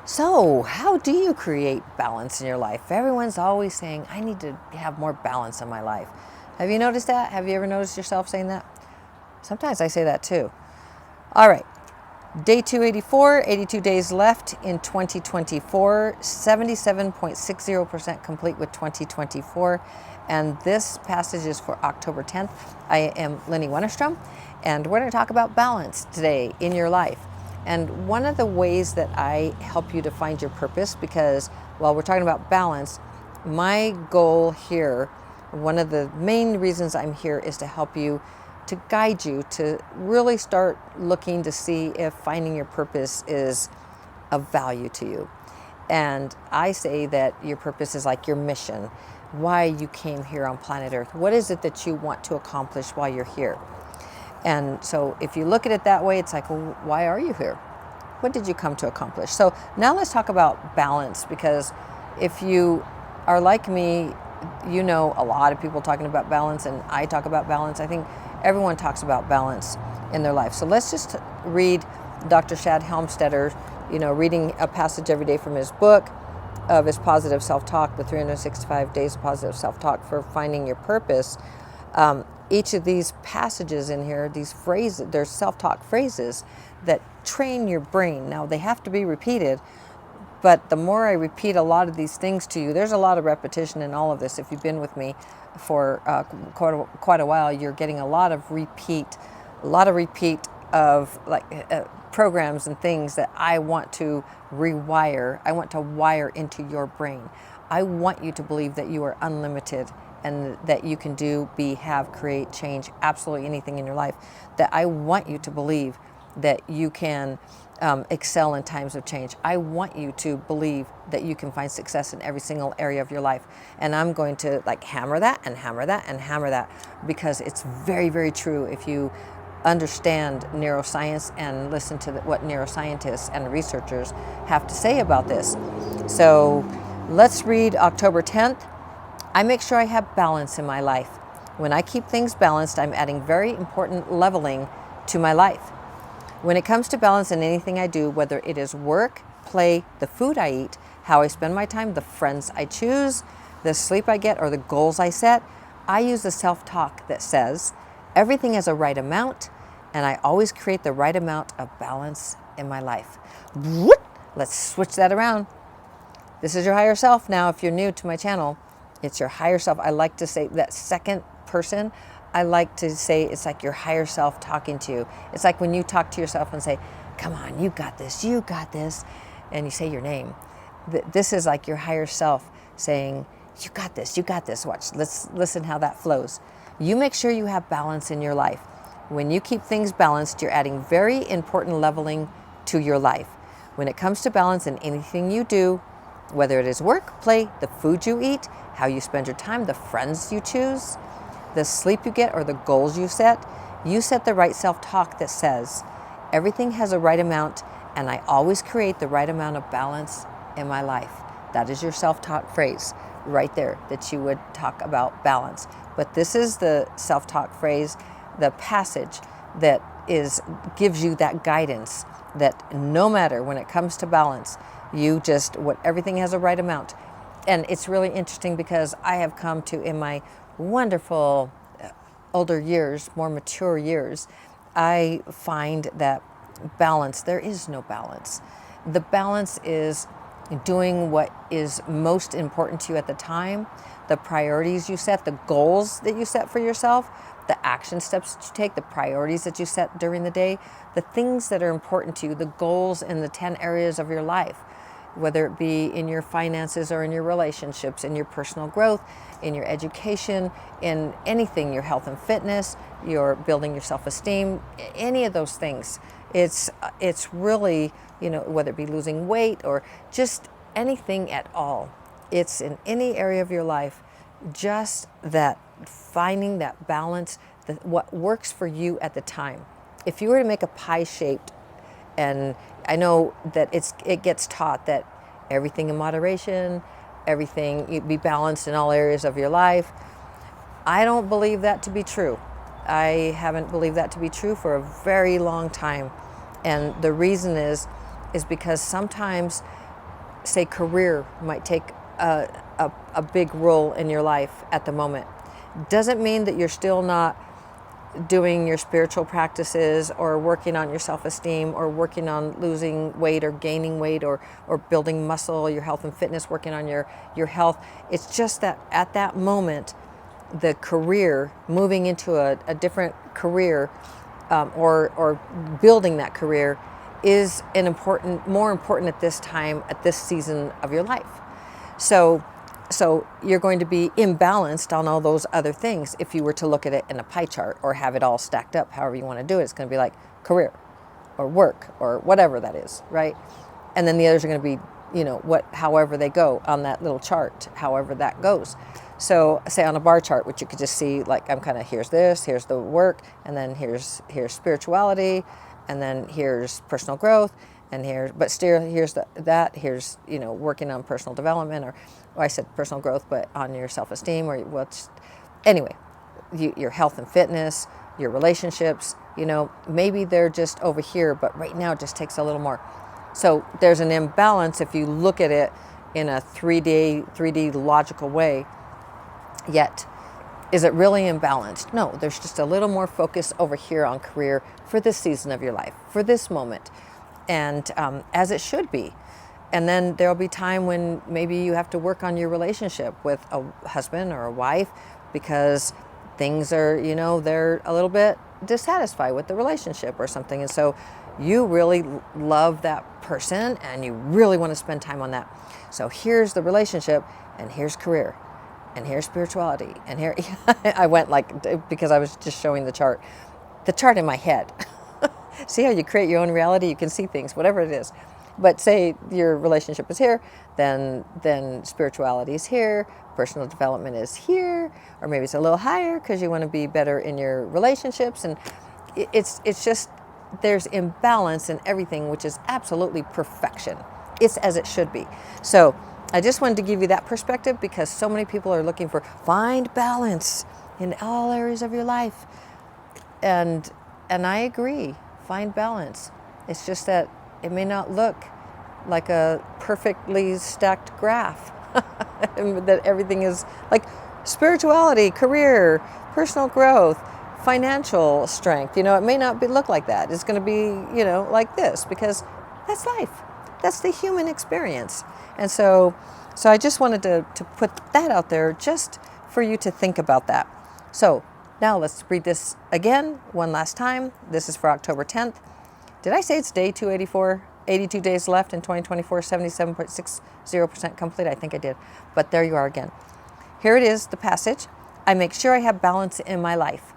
So, how do you create balance in your life? Everyone's always saying, I need to have more balance in my life. Have you noticed that? Have you ever noticed yourself saying that? Sometimes I say that too. All right, day 284, 82 days left in 2024, 77.60% complete with 2024. And this passage is for October 10th. I am Lenny Wennerstrom, and we're going to talk about balance today in your life. And one of the ways that I help you to find your purpose, because while we're talking about balance, my goal here, one of the main reasons I'm here is to help you, to guide you to really start looking to see if finding your purpose is of value to you. And I say that your purpose is like your mission, why you came here on planet Earth. What is it that you want to accomplish while you're here? And so if you look at it that way, it's like, well, why are you here? What did you come to accomplish? So now let's talk about balance, because if you are like me, you know a lot of people talking about balance, and I talk about balance. I think everyone talks about balance in their life. So let's just read Dr. Shad Helmstedter, reading a passage every day from his book of his positive self-talk, the 365 days of positive self-talk for finding your purpose. Each of these passages in here, these phrases, they're self-talk phrases that train your brain. Now, they have to be repeated, but the more I repeat a lot of these things to you, there's a lot of repetition in all of this. If you've been with me for quite a while, you're getting a lot of repeat of programs and things that I want to rewire. I want to wire into your brain. I want you to believe that you are unlimited and that you can do, be, have, create, change absolutely anything in your life. That I want you to believe that you can excel in times of change. I want you to believe that you can find success in every single area of your life. And I'm going to hammer that and hammer that and hammer that, because it's very, very true if you understand neuroscience and listen to what neuroscientists and researchers have to say about this. So let's read October 10th. I make sure I have balance in my life. When I keep things balanced, I'm adding very important leveling to my life. When it comes to balance in anything I do, whether it is work, play, the food I eat, how I spend my time, the friends I choose, the sleep I get, or the goals I set, I use the self-talk that says, everything has a right amount, and I always create the right amount of balance in my life. Let's switch that around. This is your higher self now. If you're new to my channel, it's your higher self. I like to say that second person. I like to say it's like your higher self talking to you. It's like when you talk to yourself and say, come on, you got this, and you say your name. This is like your higher self saying, you got this. Watch, let's listen how that flows. You make sure you have balance in your life. When you keep things balanced, you're adding very important leveling to your life. When it comes to balance in anything you do, whether it is work, play, the food you eat, how you spend your time, the friends you choose, the sleep you get, or the goals you set the right self-talk that says, everything has a right amount, and I always create the right amount of balance in my life. That is your self-talk phrase right there, that you would talk about balance. But this is the self-talk phrase, the passage that gives you that guidance that no matter when it comes to balance, everything has a right amount. And it's really interesting because I have come to, in my wonderful older years, more mature years, I find that balance, there is no balance. The balance is doing what is most important to you at the time, the priorities you set, the goals that you set for yourself, the action steps that you take, the priorities that you set during the day, the things that are important to you, the goals in the 10 areas of your life, whether it be in your finances or in your relationships, in your personal growth, in your education, in anything, your health and fitness, your building your self-esteem, any of those things. It's really, whether it be losing weight or just anything at all. It's in any area of your life, just that finding that balance, what works for you at the time. If you were to make a pie shaped, and I know that it gets taught that everything in moderation, everything, you be balanced in all areas of your life. I don't believe that to be true. I haven't believed that to be true for a very long time. And the reason is because sometimes say career might take a big role in your life at the moment. Doesn't mean that you're still not doing your spiritual practices or working on your self-esteem or working on losing weight or gaining weight or building muscle, your health and fitness, working on your health. It's just that at that moment, the career, moving into a different career or building that career is more important at this time, at this season of your life. So you're going to be imbalanced on all those other things if you were to look at it in a pie chart or have it all stacked up, however you want to do it. It's going to be like career or work or whatever that is, right? And then the others are going to be, however they go on that little chart, however that goes. So say on a bar chart, which you could just see, like I'm kind of, here's this, here's the work, and then here's spirituality, and then here's personal growth, and here's working on personal development, or I said personal growth, but on your self-esteem, or anyway, your health and fitness, your relationships, maybe they're just over here, but right now it just takes a little more. So there's an imbalance if you look at it in a 3D logical way. Yet, is it really imbalanced? No, there's just a little more focus over here on career for this season of your life, for this moment, and as it should be. And then there'll be time when maybe you have to work on your relationship with a husband or a wife because things are, they're a little bit dissatisfied with the relationship or something. And so you really love that person and you really want to spend time on that. So here's the relationship and here's career. And here's spirituality, and here, I went because I was just showing the chart in my head. See how you create your own reality? You can see things, whatever it is. But say your relationship is here, then spirituality is here, personal development is here, or maybe it's a little higher because you want to be better in your relationships. And it's just, there's imbalance in everything, which is absolutely perfection. It's as it should be. So I just wanted to give you that perspective because so many people are looking for find balance in all areas of your life. And I agree, find balance. It's just that it may not look like a perfectly stacked graph. That everything is like spirituality, career, personal growth, financial strength. It may not look like that. It's going to be, like this because that's life. That's the human experience. And so I just wanted to put that out there just for you to think about that. So now let's read this again one last time. This is for October 10th. Did I say it's day 284? 82 days left in 2024, 77.60% complete? I think I did. But there you are again. Here it is, the passage. I make sure I have balance in my life.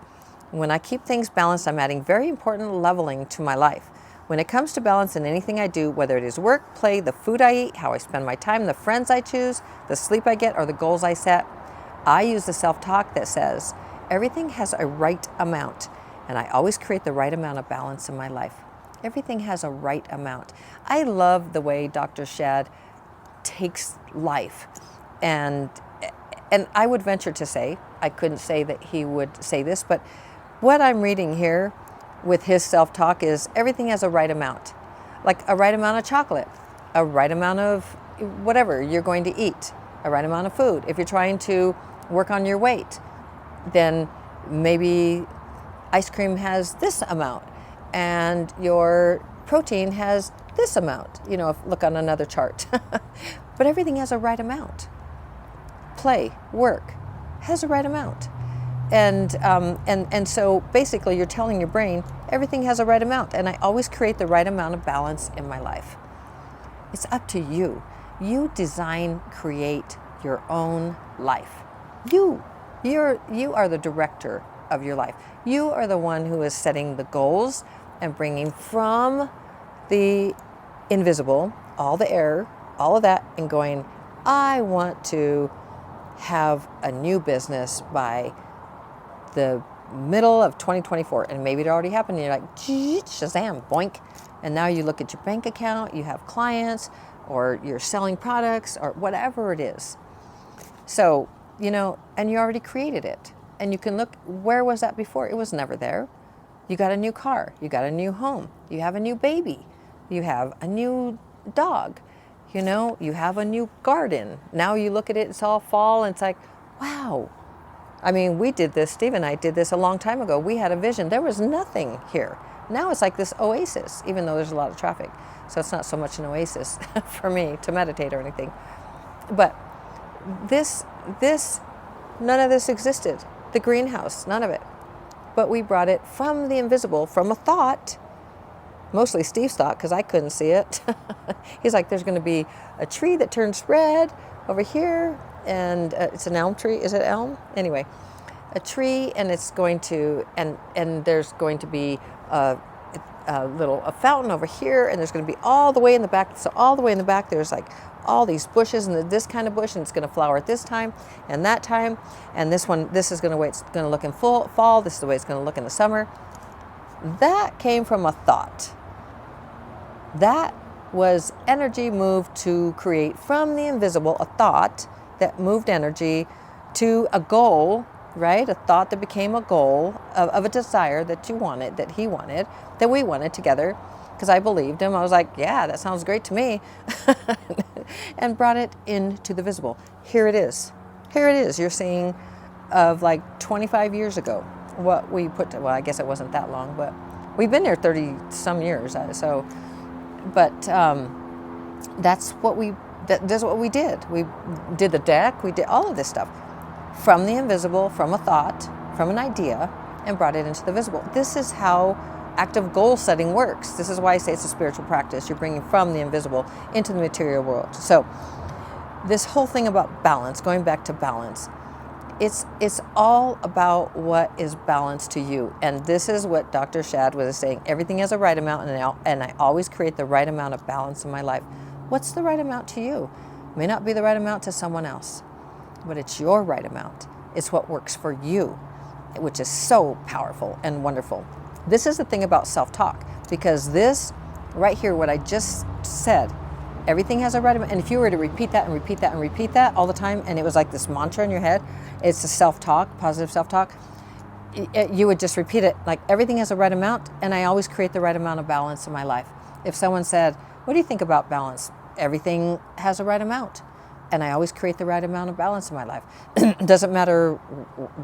When I keep things balanced, I'm adding very important leveling to my life. When it comes to balance in anything I do, whether it is work, play, the food I eat, how I spend my time, the friends I choose, the sleep I get, or the goals I set, I use the self-talk that says, everything has a right amount, and I always create the right amount of balance in my life. Everything has a right amount. I love the way Dr. Shad takes life, and I would venture to say, I couldn't say that he would say this, but what I'm reading here with his self-talk is everything has a right amount, like a right amount of chocolate, a right amount of whatever you're going to eat, a right amount of food. If you're trying to work on your weight, then maybe ice cream has this amount and your protein has this amount, look on another chart. But everything has a right amount. Play, work, has a right amount. And so basically you're telling your brain everything has a right amount, and I always create the right amount of balance in my life. It's up to you. You design, create your own life. You are the director of your life. You are the one who is setting the goals and bringing from the invisible, all the air, all of that, and going, I want to have a new business by the middle of 2024, and maybe it already happened, and you're like, shazam, boink, and now you look at your bank account, you have clients, or you're selling products, or whatever it is. So, and you already created it, and you can look, where was that before? It was never there. You got a new car, you got a new home, you have a new baby, you have a new dog, You know, you have a new garden. Now you look at it, it's all fall, and it's like, wow. I mean, we did this, Steve and I did this a long time ago. We had a vision. There was nothing here. Now it's like this oasis, even though there's a lot of traffic. So it's not so much an oasis for me to meditate or anything. But this, none of this existed. The greenhouse, none of it. But we brought it from the invisible, from a thought, mostly Steve's thought, because I couldn't see it. He's like, there's going to be a tree that turns red over here, and it's an elm tree. Is it elm? Anyway, a tree, and it's going to, and there's going to be a fountain over here, and there's going to be all the way in the back. So all the way in the back, there's like all these bushes, and this kind of bush, and it's going to flower at this time and that time. And this one, this is going to way it's going to look in fall. This is the way it's going to look in the summer. That came from a thought. That was energy moved to create from the invisible, a thought that moved energy to a goal, right? A thought that became a goal of a desire that you wanted, that he wanted, that we wanted together. Because I believed him. I was like, yeah, that sounds great to me. And brought it into the visible. Here it is. Here it is. You're seeing of like 25 years ago what we put to, well, I guess it wasn't that long, but we've been there 30 some years. So, but that's what we did. We did the deck. We did all of this stuff from the invisible, from a thought, from an idea, and brought it into the visible. This is how active goal setting works. This is why I say it's a spiritual practice. You're bringing from the invisible into the material world. So this whole thing about balance, going back to balance, it's all about what is balanced to you. And this is what Dr. Shad was saying. Everything has a right amount, and I always create the right amount of balance in my life. What's the right amount to you? It may not be the right amount to someone else, but it's your right amount. It's what works for you, which is so powerful and wonderful. This is the thing about self-talk, because this right here, what I just said, everything has a right amount. And if you were to repeat that and repeat that and repeat that all the time, and it was like this mantra in your head, it's a self-talk, positive self-talk, you would just repeat it like everything has a right amount, and I always create the right amount of balance in my life. If someone said, what do you think about balance? Everything has a right amount, and I always create the right amount of balance in my life. Doesn't matter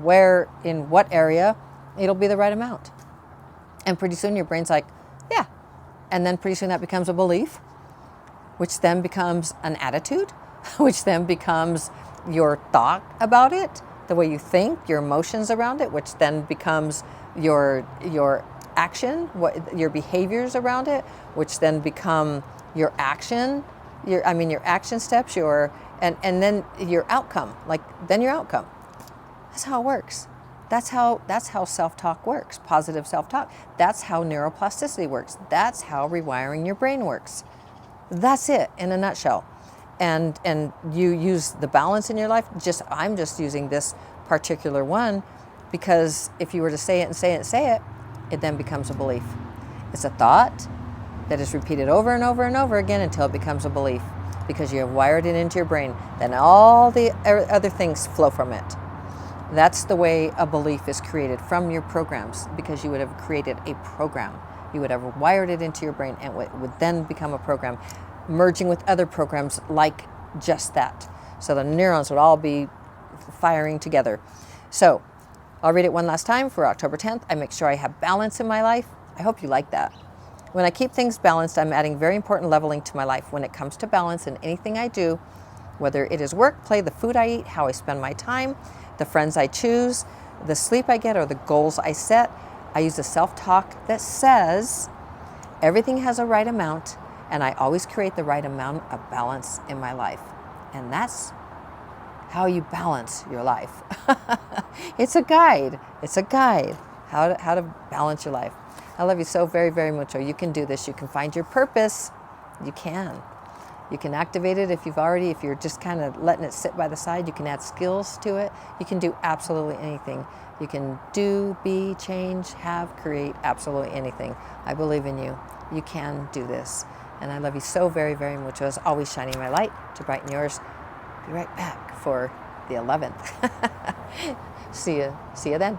where, in what area, it'll be the right amount. And pretty soon your brain's like, yeah. And then pretty soon that becomes a belief, which then becomes an attitude, which then becomes your thought about it, the way you think, your emotions around it, which then becomes your action, your behaviors around it, which then become your action, your action steps, and then your outcome, then your outcome. That's how it works. That's how self-talk works, positive self-talk. That's how neuroplasticity works. That's how rewiring your brain works. That's it in a nutshell. And you use the balance in your life. I'm just using this particular one because if you were to say it and say it and say it, it then becomes a belief. It's a thought that is repeated over and over and over again until it becomes a belief, because you have wired it into your brain. Then all the other things flow from it. That's the way a belief is created, from your programs, because you would have created a program. You would have wired it into your brain, and it would then become a program, merging with other programs like just that. So the neurons would all be firing together. So I'll read it one last time for October 10th. I make sure I have balance in my life. I hope you like that. When I keep things balanced, I'm adding very important leveling to my life. When it comes to balance in anything I do, whether it is work, play, the food I eat, how I spend my time, the friends I choose, the sleep I get, or the goals I set, I use a self-talk that says everything has a right amount, and I always create the right amount of balance in my life. And that's how you balance your life. It's a guide. It's a guide how to balance your life. I love you so very, very much. You can do this. You can find your purpose. You can. You can activate it if you're just kind of letting it sit by the side. You can add skills to it. You can do absolutely anything. You can do, be, change, have, create absolutely anything. I believe in you. You can do this. And I love you so very, very much. As always, shining my light to brighten yours. Be right back for the 11th. See you then.